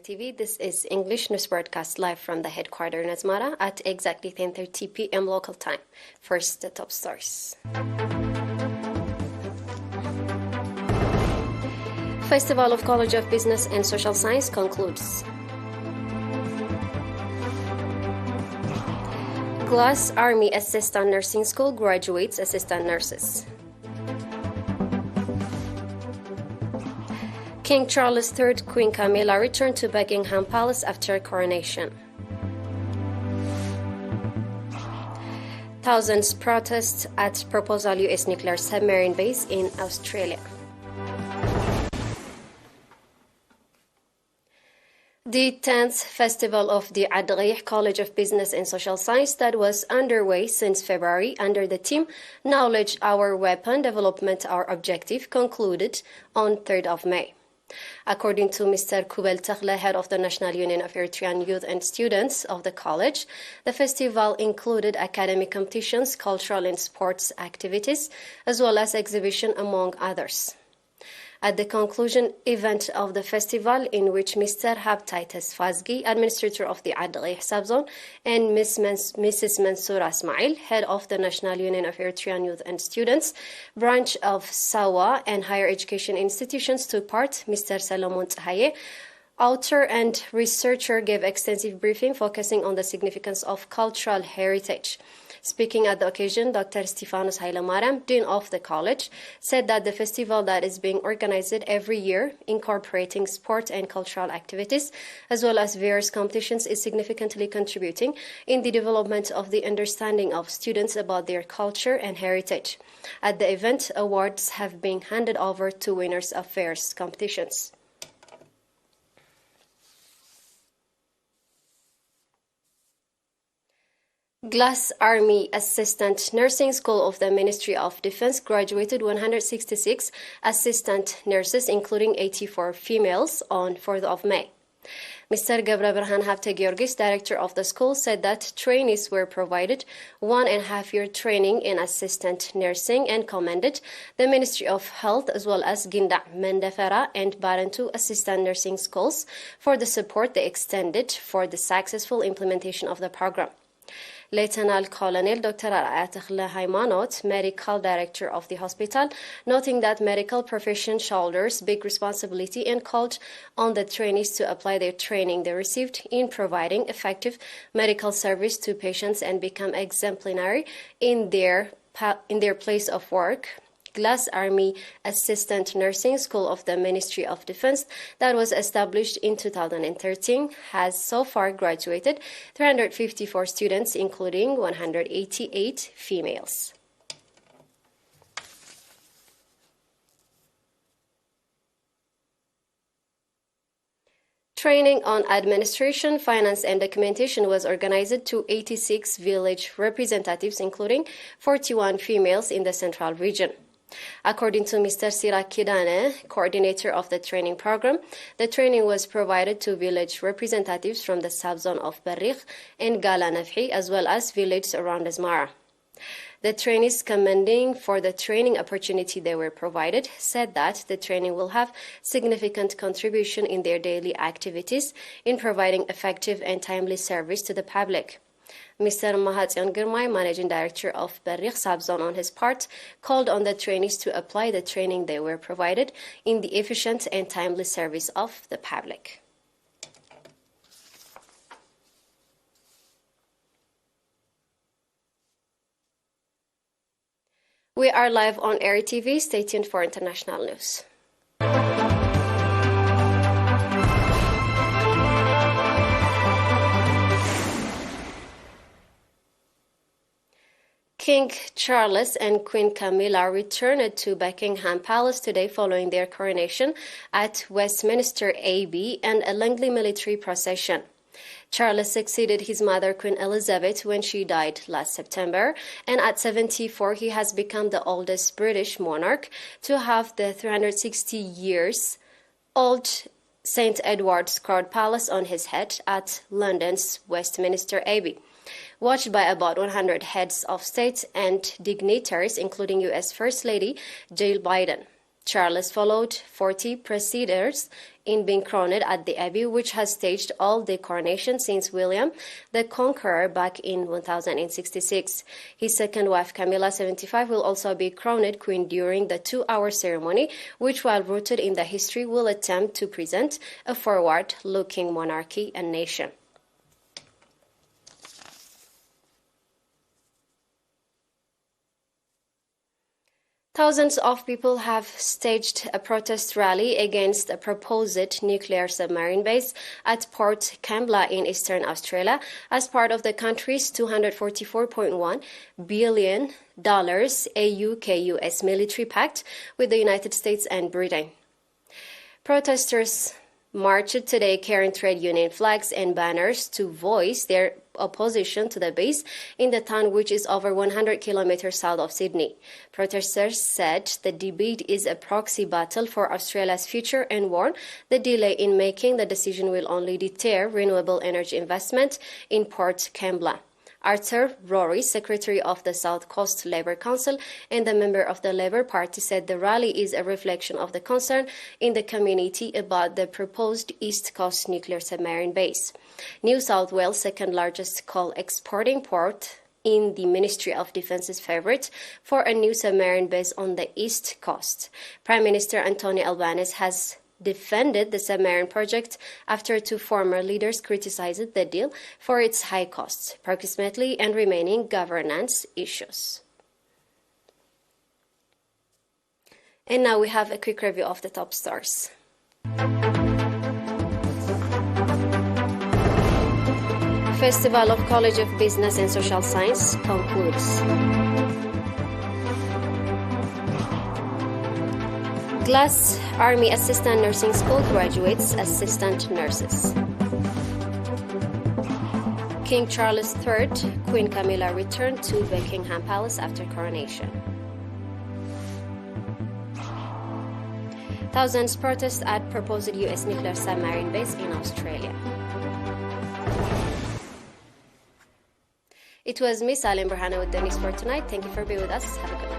ERi-TV. This is English news broadcast live from the headquarters in Asmara at exactly 10:30 p.m. local time. First, the top stories. Festival of College of Business and Social Science concludes. Glass Army Assistant Nursing School graduates assistant nurses. King Charles III, Queen Camilla returned to Buckingham Palace after coronation. Thousands protest at proposal U.S. nuclear submarine base in Australia. The 10th Festival of the ERi College of Business and Social Science that was underway since February under the theme Knowledge Our Weapon, Development Our Objective concluded on 3rd of May. According to Mr. Kubel Takhle, head of the National Union of Eritrean Youth and Students of the college, the festival included academic competitions, cultural and sports activities, as well as exhibition, among others. At the conclusion event of the festival, in which Mr. Habtaitis Fazgi, administrator of the ERi subzone, and Mrs. Mansoura Ismail, head of the National Union of Eritrean Youth and Students, branch of Sawa and higher education institutions took part, Mr. Salomon Tsahaye, author and researcher, gave extensive briefing focusing on the significance of cultural heritage. Speaking at the occasion, Dr. Stefanos Hailamaram, Dean of the college, said that the festival that is being organized every year, incorporating sport and cultural activities, as well as various competitions, is significantly contributing in the development of the understanding of students about their culture and heritage. At the event, awards have been handed over to winners of various competitions. Glass Army Assistant Nursing School of the Ministry of Defense graduated 166 assistant nurses, including 84 females, on 4th of May. Mr. Gabra Berhan Hafte Georgis, director of the school, said that trainees were provided 1.5-year training in assistant nursing and commended the Ministry of Health as well as Ginda, Mendefera, and Barantu assistant nursing schools for the support they extended for the successful implementation of the program. Lieutenant Colonel Dr. ERi-TV Haymanot, medical director of the hospital, noting that medical profession shoulders big responsibility and called on the trainees to apply their training they received in providing effective medical service to patients and become exemplary in their place of work. Glass Army Assistant Nursing School of the Ministry of Defense that was established in 2013 has so far graduated 354 students, including 188 females. Training on administration, finance, and documentation was organized to 86 village representatives, including 41 females in the central region. According to Mr. Sirak Kidane, coordinator of the training program, the training was provided to village representatives from the subzone of Barrikh and Gala Nafhi, as well as villages around Asmara. The trainees, commending for the training opportunity they were provided, said that the training will have significant contribution in their daily activities in providing effective and timely service to the public. Mr. Mahatyan Girmay, managing director of Barrikh subzone, on his part, called on the trainees to apply the training they were provided in the efficient and timely service of the public. We are live on ERi-TV. Stay tuned for international news. King Charles and Queen Camilla returned to Buckingham Palace today following their coronation at Westminster Abbey and a lengthy military procession. Charles succeeded his mother, Queen Elizabeth, when she died last September, and at 74 he has become the oldest British monarch to have the 360-year-old St. Edward's Court Palace on his head at London's Westminster Abbey. Watched by about 100 heads of state and dignitaries, including U.S. First Lady Jill Biden. Charles followed 40 preceders in being crowned at the Abbey, which has staged all the coronation since William the Conqueror back in 1066. His second wife, Camilla, 75, will also be crowned queen during the 2-hour ceremony, which, while rooted in the history, will attempt to present a forward-looking monarchy and nation. Thousands of people have staged a protest rally against a proposed nuclear submarine base at Port Kembla in eastern Australia as part of the country's $244.1 billion AUKUS military pact with the United States and Britain. Protesters marched today carrying trade union flags and banners to voice their opposition to the base in the town, which is over 100 kilometers south of Sydney. Protesters said the debate is a proxy battle for Australia's future and warned the delay in making the decision will only deter renewable energy investment in Port Kembla. Arthur Rory, secretary of the South Coast Labour Council and a member of the Labour Party, said the rally is a reflection of the concern in the community about the proposed East Coast nuclear submarine base. New South Wales' second largest coal exporting port in the Ministry of Defence's favourite for a new submarine base on the East Coast. Prime Minister Anthony Albanese has defended the submarine project after two former leaders criticized the deal for its high costs, proximity, and remaining governance issues. And now we have a quick review of the top stories. Festival of College of Business and Social Science concludes. Glass Army Assistant Nursing School graduates assistant nurses. King Charles III, Queen Camilla returned to Buckingham Palace after coronation. Thousands protest at proposed U.S. nuclear submarine base in Australia. It was Miss Alim Burhana with the news for tonight. Thank you for being with us. Have a good night.